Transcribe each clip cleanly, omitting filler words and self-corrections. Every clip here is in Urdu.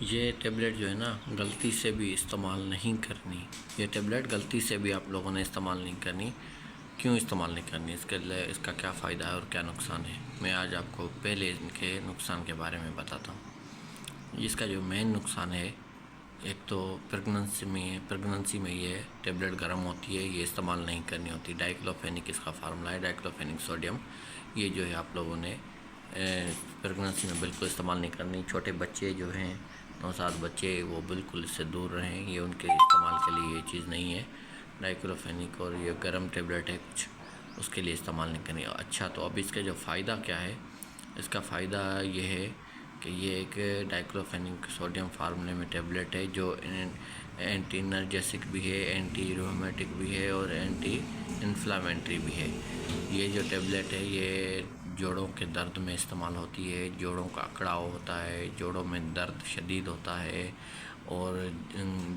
یہ ٹیبلیٹ جو ہے نا غلطی سے بھی استعمال نہیں کرنی. یہ ٹیبلیٹ غلطی سے بھی آپ لوگوں نے استعمال نہیں کرنی. کیوں استعمال نہیں کرنی؟ اس کا کیا فائدہ ہے اور کیا نقصان ہے. میں آج آپ کو پہلے ان کے نقصان کے بارے میں بتاتا ہوں. اس کا جو مین نقصان ہے، ایک تو پریگننسی میں یہ ٹیبلیٹ گرم ہوتی ہے، یہ استعمال نہیں کرنی ہوتی. ڈائکلوفینک اس کا فارمولہ ہے، ڈائکلوفینک سوڈیم. یہ جو ہے آپ لوگوں نے پریگننسی میں بالکل استعمال نہیں کرنی. چھوٹے بچے جو ہیں، 9 سال بچے، وہ بالکل اس سے دور رہیں. یہ ان کے استعمال کے لیے یہ چیز نہیں ہے. ڈائکلوفینک اور یہ گرم ٹیبلیٹ ہے کچھ، اس کے لیے استعمال نہیں کرنی. اچھا، تو اب اس کا جو فائدہ کیا ہے؟ اس کا فائدہ یہ ہے کہ یہ ایک ڈائکلوفینک سوڈیم فارمولے میں ٹیبلیٹ ہے جو اینٹی انرجیسک بھی ہے، اینٹی رومیٹک بھی ہے اور اینٹی انفلامنٹری بھی ہے. یہ جو ٹیبلیٹ ہے یہ جوڑوں کے درد میں استعمال ہوتی ہے. جوڑوں کا اکڑاؤ ہوتا ہے، جوڑوں میں درد شدید ہوتا ہے، اور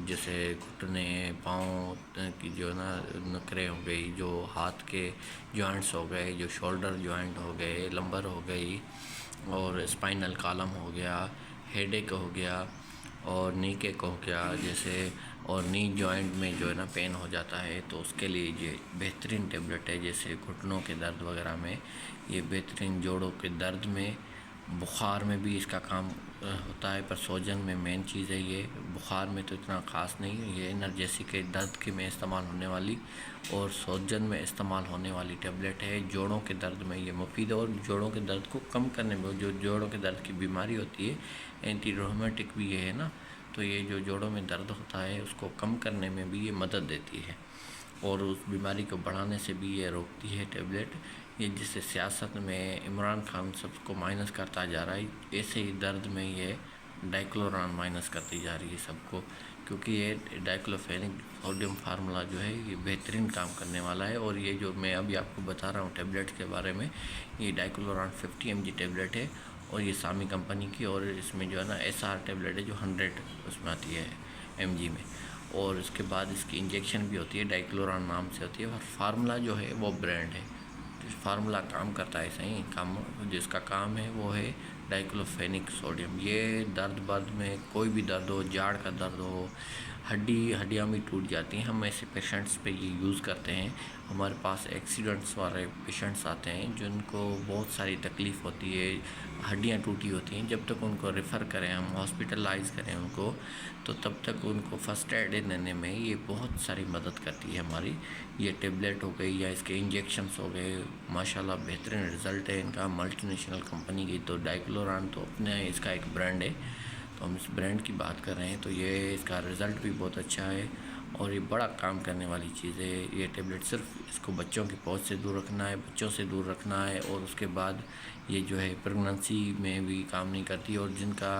جیسے گھٹنے، پاؤں کی جو نا نکریں ہو گئی، جو ہاتھ کے جوائنٹس ہو گئے، جو شولڈر جوائنٹ ہو گئے، لمبر ہو گئی، اور اسپائنل کالم ہو گیا، ہیڈ ایک ہو گیا، اور نیک ایک ہو گیا جیسے، اور نی جوائنٹ میں جو ہے نا پین ہو جاتا ہے، تو اس کے لیے یہ بہترین ٹیبلیٹ ہے. جیسے گھٹنوں کے درد وغیرہ میں یہ بہترین، جوڑوں کے درد میں، بخار میں بھی اس کا کام ہوتا ہے. پر سوجن میں مین چیز ہے یہ. بخار میں تو اتنا خاص نہیں ہے. یہ انرجیسک درد کے میں استعمال ہونے والی اور سوجن میں استعمال ہونے والی ٹیبلیٹ ہے. جوڑوں کے درد میں یہ مفید ہے، اور جوڑوں کے درد کو کم کرنے میں، جو جوڑوں کے درد کی بیماری ہوتی ہے، اینٹی رومیٹک بھی یہ ہے نا، تو یہ جو جوڑوں میں درد ہوتا ہے اس کو کم کرنے میں بھی یہ مدد دیتی ہے، اور اس بیماری کو بڑھانے سے بھی یہ روکتی ہے ٹیبلیٹ. یہ جسے سیاست میں عمران خان سب کو مائنس کرتا جا رہا ہے، ایسے ہی درد میں یہ ڈائکلوران مائنس کرتی جا رہی ہے سب کو، کیونکہ یہ ڈائکلوفینک سوڈیم فارمولہ جو ہے یہ بہترین کام کرنے والا ہے. اور یہ جو میں ابھی آپ کو بتا رہا ہوں ٹیبلیٹ کے بارے میں، یہ ڈائکلوران 50 mg ٹیبلیٹ ہے، اور یہ سامی کمپنی کی. اور اس میں جو ہے نا SR ٹیبلیٹ ہے جو 100 اس میں آتی ہے mg میں، اور اس کے بعد اس کی انجیکشن بھی ہوتی ہے، ڈائکلوران نام سے ہوتی ہے. اور فارمولہ جو ہے وہ برانڈ ہے. فارمولہ کام کرتا ہے صحیح کام، جس کا کام ہے وہ ہے ڈائکلوفینک سوڈیم. یہ درد میں کوئی بھی درد ہو، جاڑ کا درد ہو، ہڈیاں بھی ٹوٹ جاتی ہیں، ہم ایسے پیشنٹس پہ یہ یوز کرتے ہیں. ہمارے پاس ایکسیڈنٹس والے پیشنٹس آتے ہیں جن کو بہت ساری تکلیف ہوتی ہے، ہڈیاں ٹوٹی ہوتی ہیں. جب تک ان کو ریفر کریں، ہم ہاسپٹلائز کریں ان کو، تو تب تک ان کو فرسٹ ایڈ دینے میں یہ بہت ساری مدد کرتی ہے ہماری. یہ ٹیبلیٹ ہو گئی یا اس کے انجیکشنز ہو گئے، ماشاءاللہ بہترین رزلٹ ہے ان کا. ملٹی نیشنل کمپنی کی، تو ڈائکلوران تو اپنے اس کا ایک برانڈ ہے. تو ہم اس برانڈ کی بات کر رہے ہیں، تو یہ اس کا رزلٹ بھی بہت اچھا ہے، اور یہ بڑا کام کرنے والی چیز ہے. یہ ٹیبلیٹ صرف اس کو بچوں کی پہنچ سے دور رکھنا ہے، بچوں سے دور رکھنا ہے. اور اس کے بعد یہ جو ہے پریگننسی میں بھی کام نہیں کرتی، اور جن کا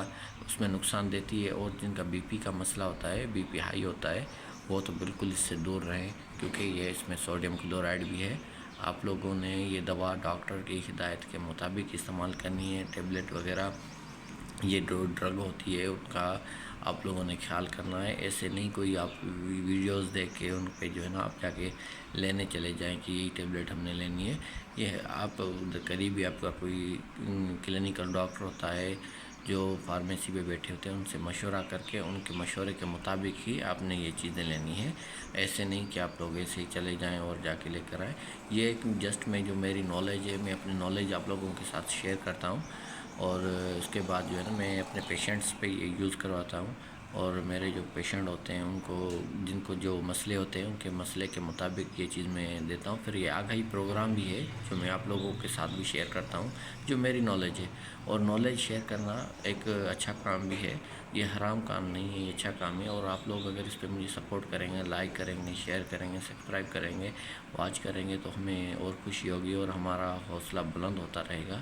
اس میں نقصان دیتی ہے، اور جن کا بی پی کا مسئلہ ہوتا ہے، بی پی ہائی ہوتا ہے، وہ تو بالکل اس سے دور رہیں، کیونکہ یہ اس میں سوڈیم کلورائڈ بھی ہے. آپ لوگوں نے یہ دوا ڈاکٹر کی ہدایت کے مطابق استعمال کرنی ہے. ٹیبلیٹ وغیرہ یہ ڈرگ ہوتی ہے، ان کا آپ لوگوں نے خیال کرنا ہے. ایسے نہیں کوئی آپ ویڈیوز دیکھ کے ان پہ جو ہے نا آپ جا کے لینے چلے جائیں کہ یہی ٹیبلیٹ ہم نے لینی ہے. یہ آپ قریبی آپ کا کوئی کلینیکل ڈاکٹر ہوتا ہے جو فارمیسی پہ بیٹھے ہوتے ہیں، ان سے مشورہ کر کے، ان کے مشورے کے مطابق ہی آپ نے یہ چیزیں لینی ہیں. ایسے نہیں کہ آپ لوگ ایسے ہی چلے جائیں اور جا کے لے کر آئیں. یہ ایک جسٹ میں جو میری نالج ہے، میں اپنی نالج آپ لوگوں کے ساتھ شیئر کرتا ہوں، اور اس کے بعد جو ہے نا میں اپنے پیشنٹس پہ یہ یوز کرواتا ہوں. اور میرے جو پیشنٹ ہوتے ہیں ان کو، جن کو جو مسئلے ہوتے ہیں، ان کے مسئلے کے مطابق یہ چیز میں دیتا ہوں. پھر یہ آگاہی پروگرام بھی ہے جو میں آپ لوگوں کے ساتھ بھی شیئر کرتا ہوں، جو میری نالج ہے. اور نالج شیئر کرنا ایک اچھا کام بھی ہے، یہ حرام کام نہیں ہے، یہ اچھا کام ہے. اور آپ لوگ اگر اس پہ مجھے سپورٹ کریں گے، لائک کریں گے، شیئر کریں گے، سبسکرائب کریں گے، واچ کریں گے، تو ہمیں اور خوشی ہوگی، اور ہمارا حوصلہ بلند ہوتا رہے گا.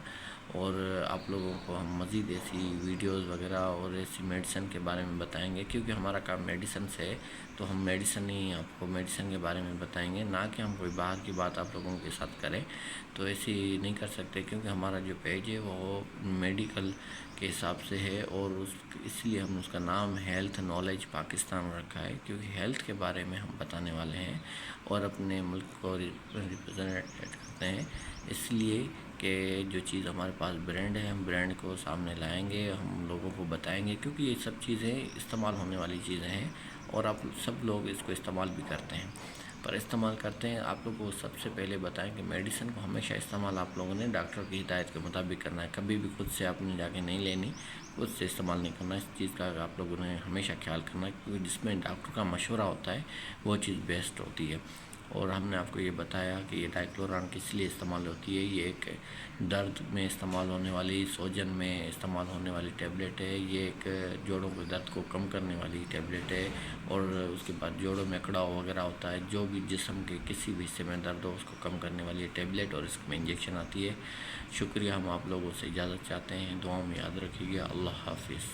اور آپ لوگوں کو ہم مزید ایسی ویڈیوز وغیرہ اور ایسی میڈیسن کے بارے میں بتائیں گے، کیونکہ ہمارا کام میڈیسن سے ہے. تو ہم میڈیسن ہی آپ کو میڈیسن کے بارے میں بتائیں گے، نہ کہ ہم کوئی باہر کی بات آپ لوگوں کے ساتھ کریں. تو ایسی نہیں کر سکتے، کیونکہ ہمارا جو پیج ہے وہ میڈیکل کے حساب سے ہے، اور اس لیے ہم اس کا نام ہیلتھ نالج پاکستان رکھا ہے، کیونکہ ہیلتھ کے بارے میں ہم بتانے والے ہیں اور اپنے ملک کو ریپرزینٹ کرتے ہیں. اس لیے کہ جو چیز ہمارے پاس برانڈ ہے ہم برانڈ کو سامنے لائیں گے، ہم لوگوں کو بتائیں گے، کیونکہ یہ سب چیزیں استعمال ہونے والی چیزیں ہیں اور آپ سب لوگ اس کو استعمال بھی کرتے ہیں، پر استعمال کرتے ہیں۔ آپ لوگوں کو سب سے پہلے بتائیں کہ میڈیسن کو ہمیشہ استعمال آپ لوگوں نے ڈاکٹر کی ہدایت کے مطابق کرنا ہے، کبھی بھی خود سے آپ نے جا کے نہیں لینی، خود سے استعمال نہیں کرنا۔ اس چیز کا آپ لوگوں نے ہمیشہ خیال کرنا ہے، کیونکہ جس میں ڈاکٹر کا مشورہ ہوتا ہے وہ چیز بیسٹ ہوتی ہے۔ اور ہم نے آپ کو یہ بتایا کہ یہ ڈائکلوران کس لیے استعمال ہوتی ہے۔ یہ ایک درد میں استعمال ہونے والی، سوجن میں استعمال ہونے والی ٹیبلیٹ ہے۔ یہ ایک جوڑوں کے درد کو کم کرنے والی ٹیبلیٹ ہے، اور اس کے بعد جوڑوں میں اکڑاؤ وغیرہ ہوتا ہے، جو بھی جسم کے کسی بھی حصے میں درد ہو اس کو کم کرنے والی ٹیبلیٹ، اور اس میں انجیکشن آتی ہے۔ شکریہ، ہم آپ لوگوں سے اجازت چاہتے ہیں، دعاؤں میں یاد رکھیے گا۔ اللہ حافظ۔